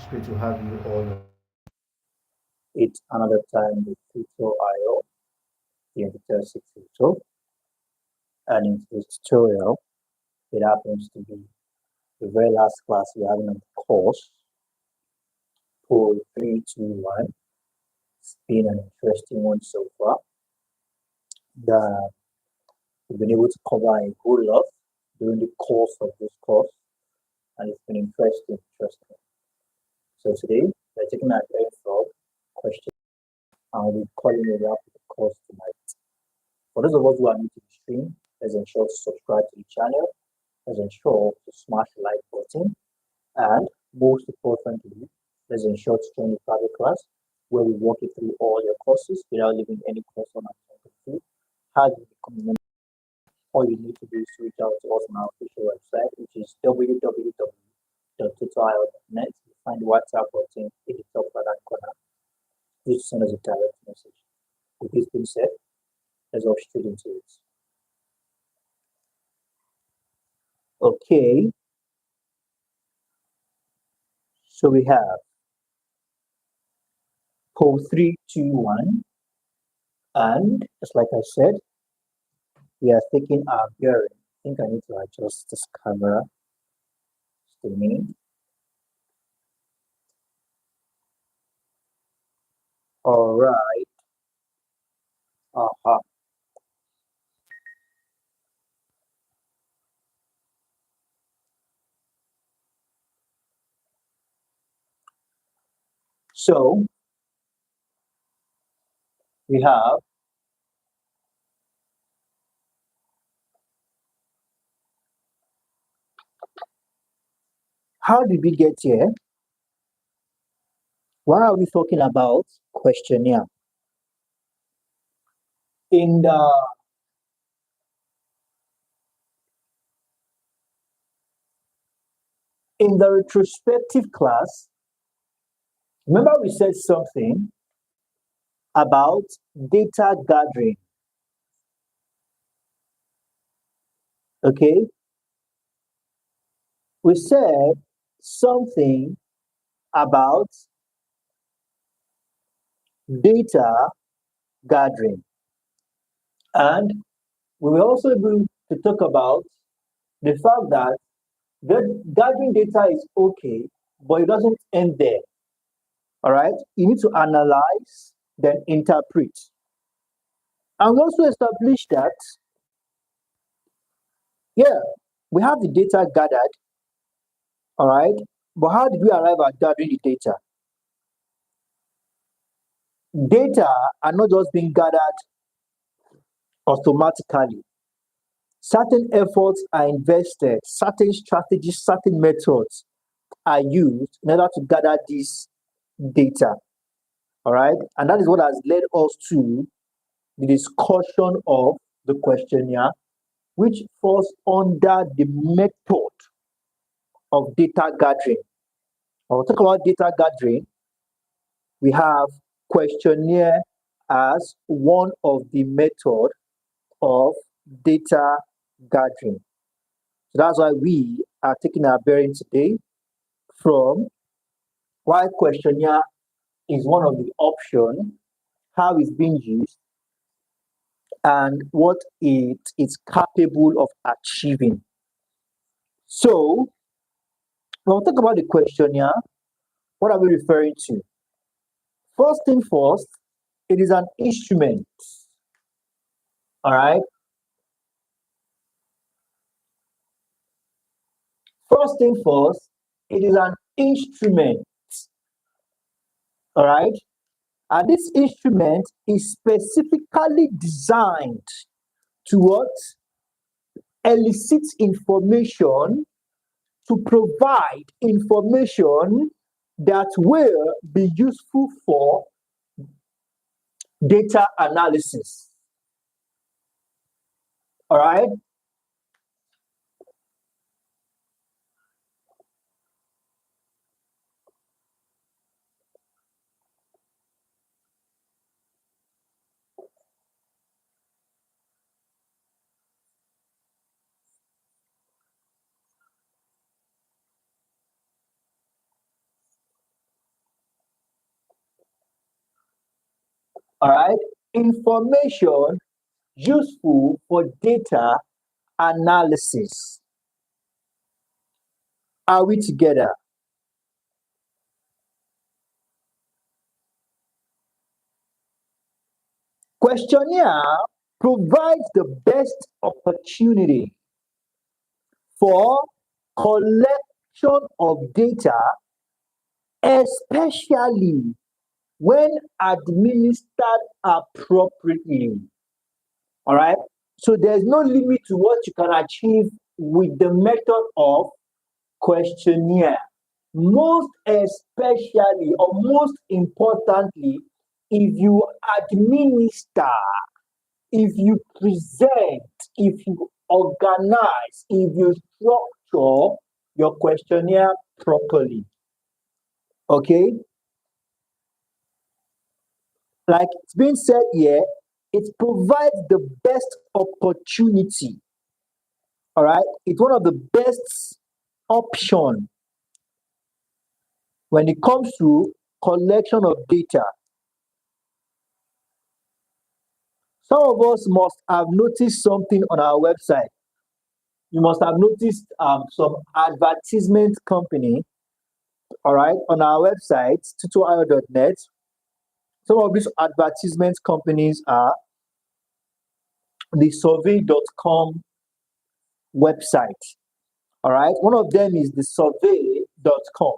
It's great to have you all. It's another time with tutorial, the editor tutorial, and in this tutorial, it happens to be the very last class we're having on the course, POL312. It's been an interesting one so far. We've been able to cover a whole lot during the course of this course, and it's been interesting. So today, we're taking our very frog question, and we'll be calling it up the course tonight. For those of us who are new to the stream, let's ensure to subscribe to the channel. Let's ensure to smash the like button. And most importantly, let's ensure to join the private class where we walk you through all your courses without leaving any course unattended. How do you become a member? All you need to do is reach out to us on our official website, which is www.tutorial.net. You find the WhatsApp button in the top right hand corner. Just send us a direct message. With this being said, let's go straight into it. Okay. So we have POL321, and just like I said, we are taking our bearing. I think I need to adjust this camera just a minute. All right. So we have how did we get here? Why are we talking about questionnaire? In the retrospective class, remember we said something about data gathering. Okay? We said something about data gathering. And we were also able to talk about the fact that gathering data is okay, but it doesn't end there. All right? You need to analyze, then interpret. And we also established that, yeah, we have the data gathered, all right? But how did we arrive at gathering the data? Data are not just being gathered automatically. Certain efforts are invested, certain strategies, certain methods are used in order to gather this data. All right. And that is what has led us to the discussion of the questionnaire, which falls under the method of data gathering. When we talk about data gathering, we have questionnaire as one of the method of data gathering. So that's why we are taking our bearing today from why questionnaire is one of the options, how it's being used, and what it is capable of achieving. So when we talk about the questionnaire, what are we referring to? First thing first, it is an instrument. All right. First thing first, it is an instrument. All right. And this instrument is specifically designed to what? Elicit information, to provide information that will be useful for data analysis. All right. All right. Information useful for data analysis. Are we together? Questionnaire provides the best opportunity for collection of data, especially when administered appropriately. All right. So there's no limit to what you can achieve with the method of questionnaire. Most especially or most importantly, if you administer, if you present, if you organize, if you structure your questionnaire properly. Okay? Like it's been said here, it provides the best opportunity. All right? It's one of the best option when it comes to collection of data. Some of us must have noticed something on our website. You must have noticed some advertisement company, all right, on our website, tutorio.net. Some of these advertisement companies are the survey.com website, all right. One of them is the survey.com.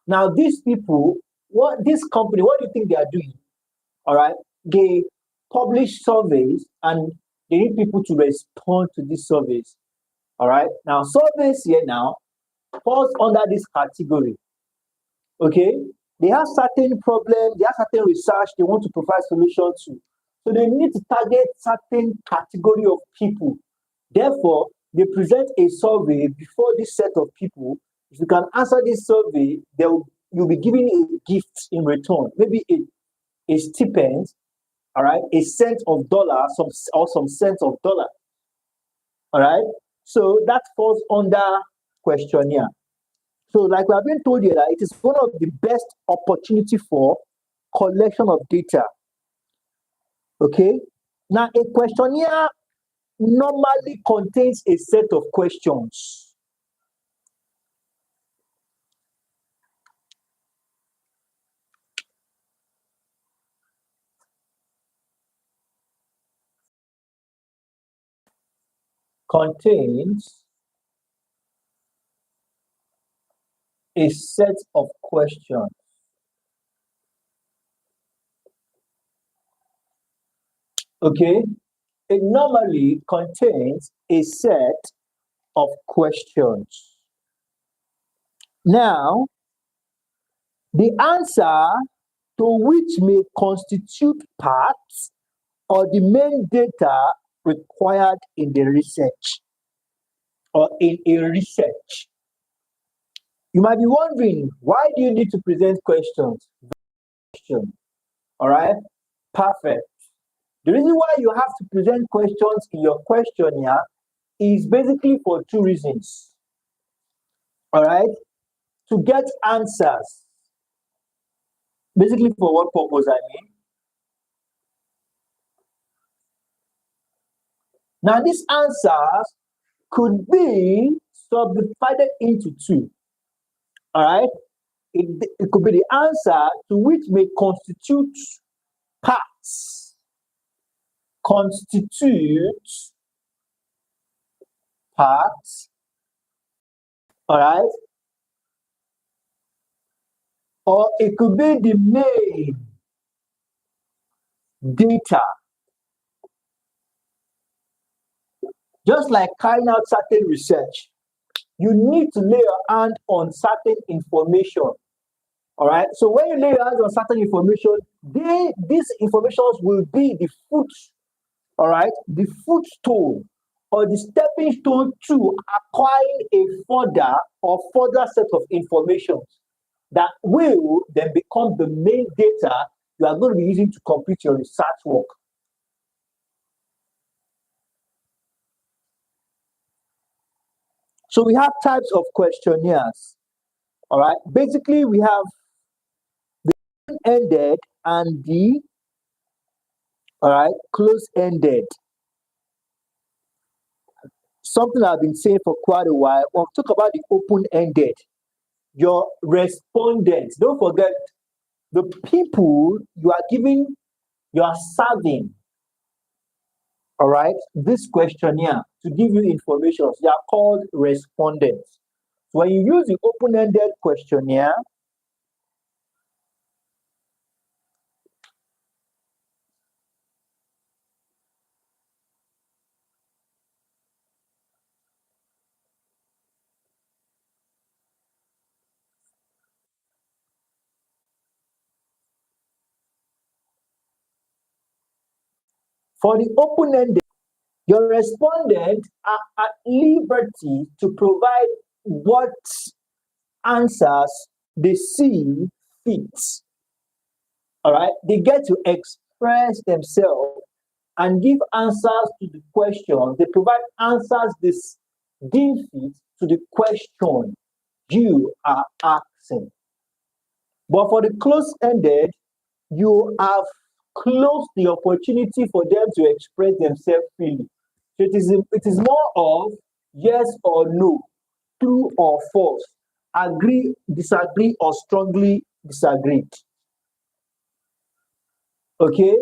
Now, these people, this company, what do you think they are doing? All right, they publish surveys and they need people to respond to these surveys. All right, now surveys here now falls under this category. Okay, they have certain problems, they have certain research they want to provide solutions to. So they need to target certain category of people. Therefore, they present a survey before this set of people. If you can answer this survey, you'll be given a gift in return, maybe a stipend, all right, a cent of dollar, some cents of dollar. All right. So that falls under questionnaire. So, like we have been told here, that it is one of the best opportunity for collection of data. Okay. Now, a questionnaire normally contains a set of questions. Contains a set of questions. Okay. It normally contains a set of questions. Now, the answer to which may constitute parts or the main data required in the research or in a research. You might be wondering, why do you need to present questions? All right, perfect. The reason why you have to present questions in your questionnaire is basically for two reasons. All right, to get answers. Basically, for what purpose? I mean, now these answers could be subdivided into two. All right, it could be the answer to which may constitute parts, all right, or it could be the main data. Just like carrying out certain research, you need to lay your hand on certain information. All right. So when you lay your hands on certain information, these informations will be the foot, all right, the footstool or the stepping stone to acquiring a further set of information that will then become the main data you are going to be using to complete your research work. So we have types of questionnaires. All right. Basically, we have the open-ended and the All right, close-ended. Something I've been saying for quite a while. We'll talk about the open-ended. Your respondents, don't forget the people you are serving, all right, this questionnaire to give you information. They are called respondents. So when you use the open-ended questionnaire, for the open-ended, your respondents are at liberty to provide what answers they see fit. All right, they get to express themselves and give answers to the question. They provide answers this deem fit to the question you are asking. But for the close-ended, you have closed the opportunity for them to express themselves freely. So it is more of yes or no, true or false, agree, disagree, or strongly disagree. Okay?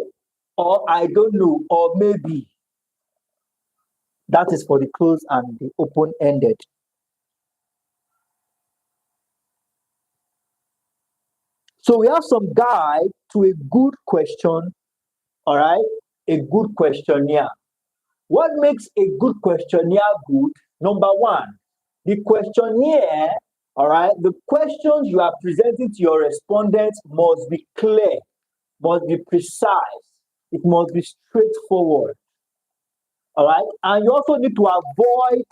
Or I don't know, or maybe. That is for the closed and the open-ended. So we have some guide to a good question, all right? A good questionnaire. What makes a good questionnaire good? Number one, the questionnaire, all right, the questions you are presenting to your respondents must be clear, must be precise, it must be straightforward, all right? And you also need to avoid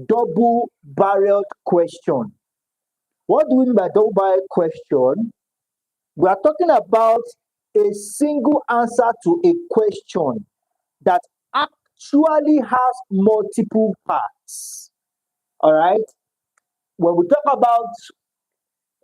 double-barreled question. What do we mean by double-barreled question? We are talking about a single answer to a question that actually has multiple parts. All right. When we talk about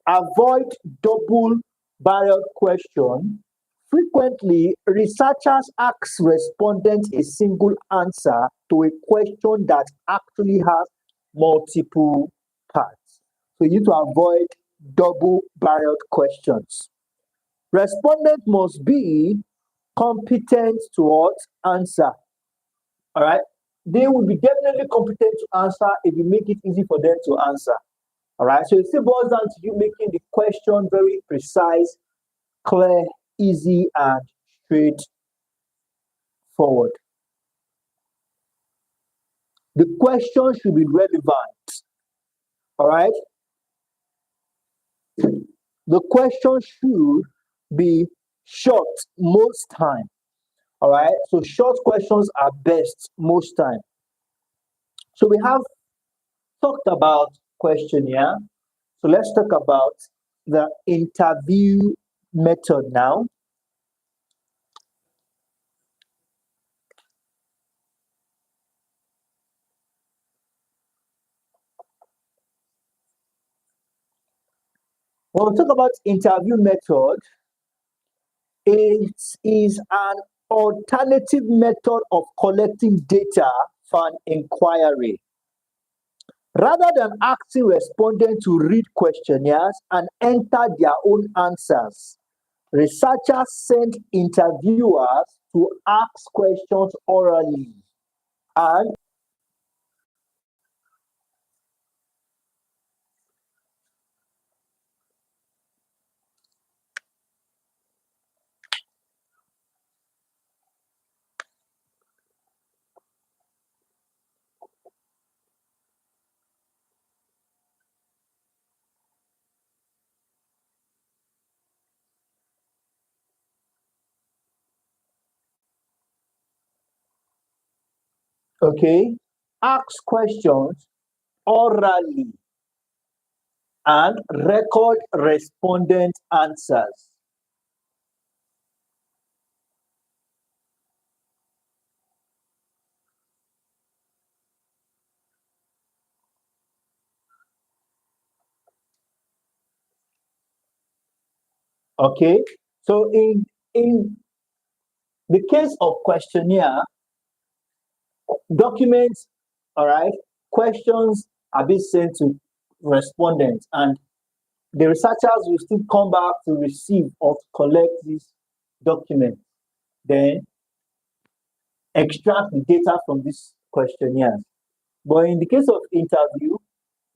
avoid double barreled question, frequently researchers ask respondents a single answer to a question that actually has multiple parts. So you need to avoid double barreled questions. Respondent must be competent to what? Answer. All right. They will be definitely competent to answer if you make it easy for them to answer. All right. So it still boils down to you making the question very precise, clear, easy, and straightforward. The question should be relevant. All right. The question should be short most time. All right. So short questions are best most time. So we have talked about questionnaire. So let's talk about the interview method now. When we talk about interview method, it is an alternative method of collecting data for an inquiry. Rather than asking respondents to read questionnaires and enter their own answers, researchers sent interviewers to ask questions orally. And okay, ask questions orally and record respondent answers. Okay, so in The case of questionnaire, documents, all right, questions are being sent to respondents, and the researchers will still come back to receive or to collect these documents, then extract the data from these questionnaires. But in the case of interview,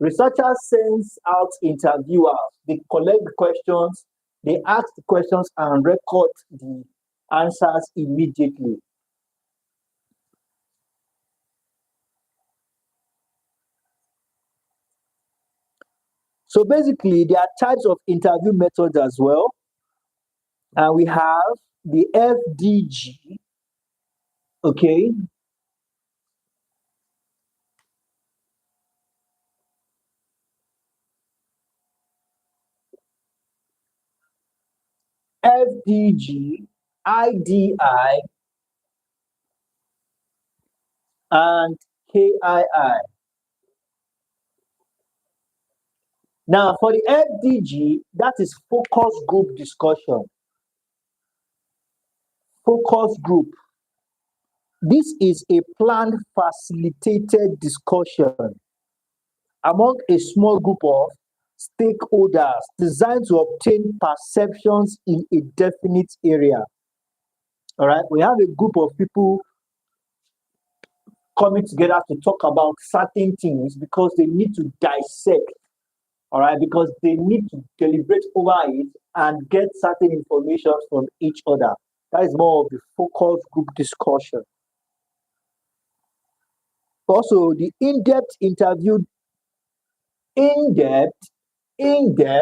researchers sends out interviewers. They collect the questions, they ask the questions and record the answers immediately. So basically, there are types of interview methods as well. And we have the FDG, okay? FDG, IDI, and KII. Now, for the FDG, that is focus group discussion. Focus group. This is a planned facilitated discussion among a small group of stakeholders designed to obtain perceptions in a definite area. All right, we have a group of people coming together to talk about certain things because they need to dissect, all right, because they need to deliberate over it and get certain information from each other. That is more of the focus group discussion. Also, the in-depth interview, in-depth interview,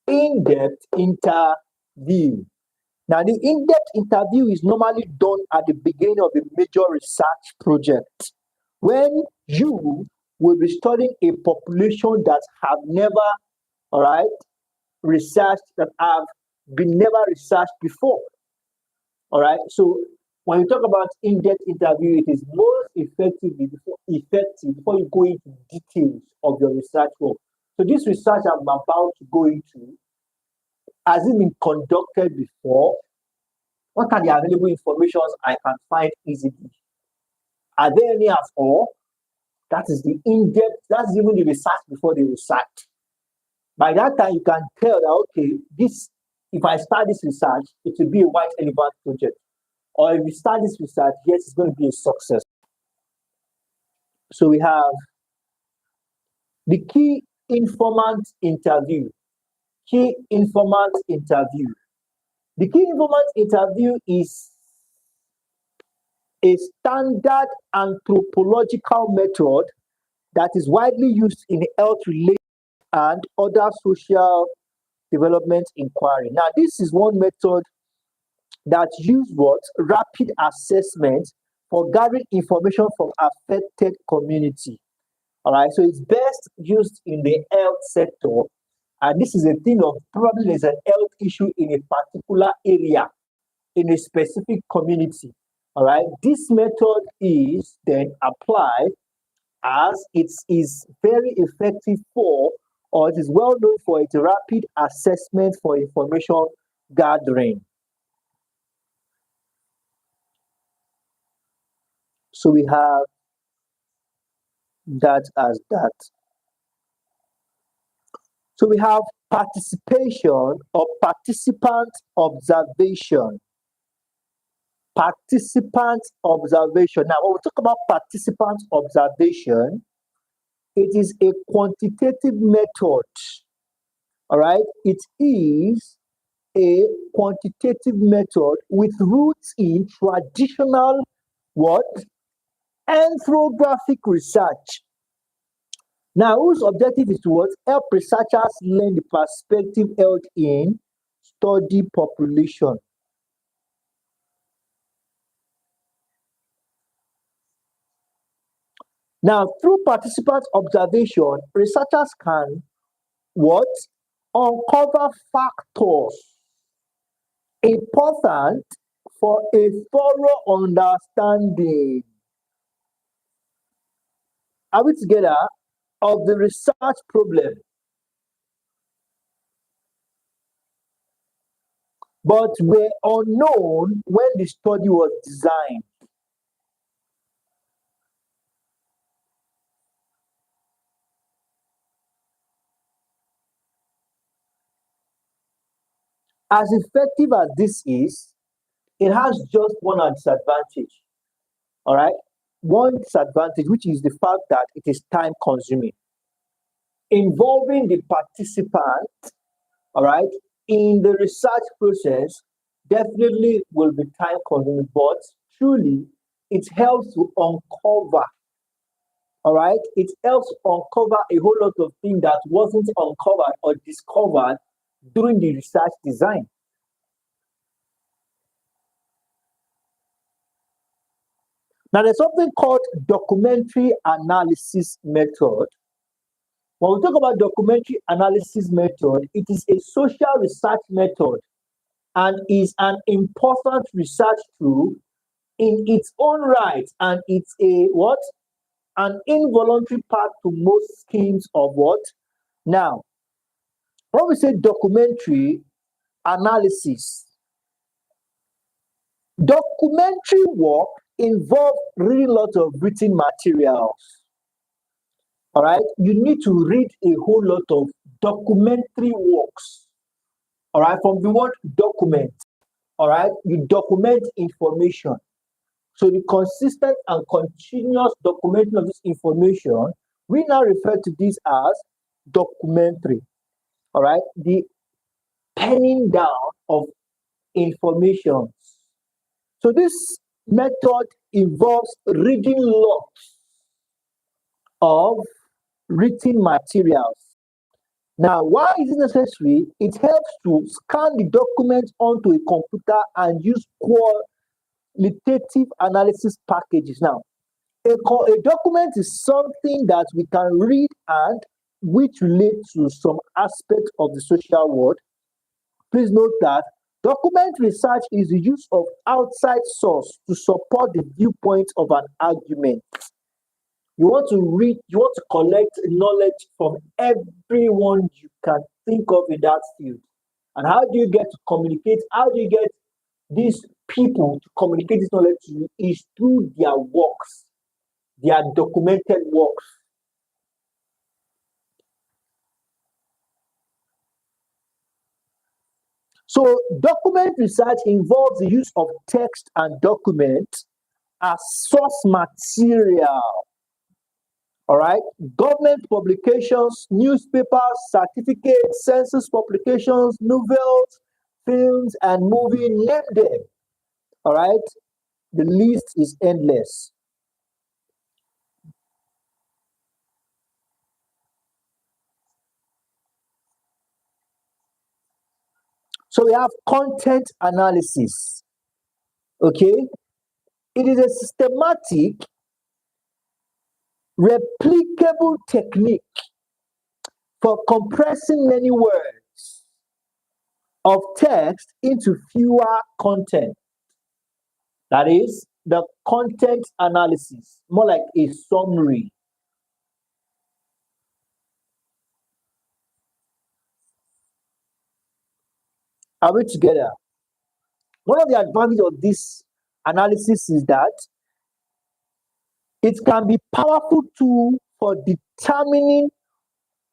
in-depth interview. Now, the in-depth interview is normally done at the beginning of a major research project when you will be studying a population that have never, all right, researched, that have been never researched before. All right. So when you talk about in-depth interview, it is most effective before you go into details of your research work. So this research I'm about to go into, has it been conducted before? What are the available information I can find easily? Are there any at all? That is the in-depth, that's even the research before the research. By that time, you can tell that, okay, this, if I start this research, it will be a white elephant project. Or if we start this research, yes, it's going to be a success. So we have the key informant interview. Key informant interview. The key informant interview is a standard anthropological method that is widely used in health related and other social development inquiry. Now, this is one method that uses what? Rapid assessment for gathering information from affected community. All right, so it's best used in the health sector, and this is a thing of probably there's an health issue in a particular area, in a specific community. All right, this method is then applied as it is very effective for, or it is well known for its rapid assessment for information gathering. So we have that as that. So we have participation or participant observation. Participant observation. Now, when we talk about participant observation, it is a quantitative method. All right, it is a quantitative method with roots in traditional what? Ethnographic research. Now, whose objective is to what? Help researchers learn the perspective held in study population. Now, through participant observation, researchers can what? Uncover factors important for a thorough understanding. Are we together? Of the research problem. but were unknown when the study was designed. As effective as this is, it has just one disadvantage. All right. One disadvantage, which is the fact that it is time consuming. Involving the participant, all right, in the research process definitely will be time consuming, but truly it helps to uncover, all right, it helps uncover a whole lot of things that wasn't uncovered or discovered during the research design. Now, there's something called documentary analysis method. When we talk about documentary analysis method, it is a social research method and is an important research tool in its own right, and it's a what? An involuntary part to most schemes of what? Now, when we say documentary analysis, documentary work involves reading lots of written materials. All right, you need to read a whole lot of documentary works. All right, from the word document, all right, you document information. So the consistent and continuous documenting of this information, we now refer to this as documentary. All right, the penning down of information. So this method involves reading lots of written materials. Now, why is it necessary? It helps to scan the document onto a computer and use qualitative analysis packages. Now, a document is something that we can read and which relates to some aspect of the social world. Please note that document research is the use of outside source to support the viewpoint of an argument. You want to read, you want to collect knowledge from everyone you can think of in that field. And how do you get to communicate? How do you get these people to communicate this knowledge to you? Is through their works, their documented works. So, document research involves the use of text and document as source material. All right, government publications, newspapers, certificates, census publications, novels, films, and movie, name them. All right, the list is endless. So we have content analysis. Okay, it is a systematic, replicable technique for compressing many words of text into fewer content. That is the content analysis, more like a summary. Are we together? One of the advantages of this analysis is that it can be powerful tool for determining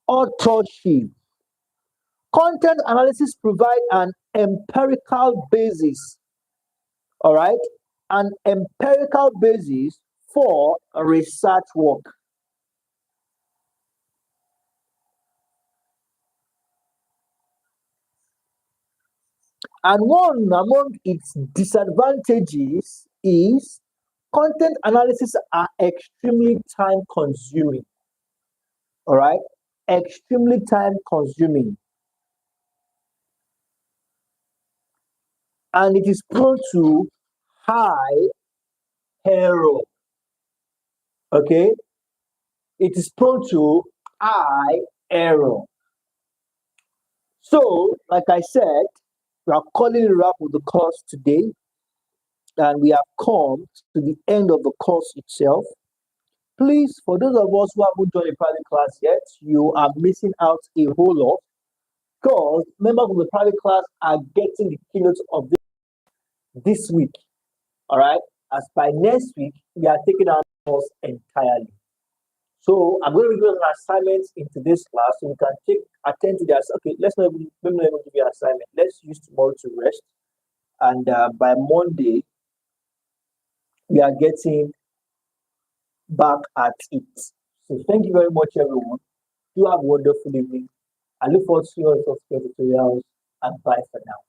authorship. Content analysis provide an empirical basis, all right, an empirical basis for research work. And one among its disadvantages is content analysis are extremely time consuming. All right, extremely time consuming, and it is prone to high error. Okay, it is prone to high error. So, like I said, we are calling it a wrap of the course today, and we have come to the end of the course itself. Please, for those of us who haven't joined a private class yet, you are missing out a whole lot. because members of the private class are getting the keynotes of this week. All right. As by next week, we are taking our course entirely. So I'm going to give you an assignment into this class so we can attend to this. Okay, let me give you an assignment. Let's use tomorrow to rest. And by Monday, we are getting back at it. So thank you very much, everyone. You have a wonderful evening. I look forward to your subsequent tutorials and bye for now.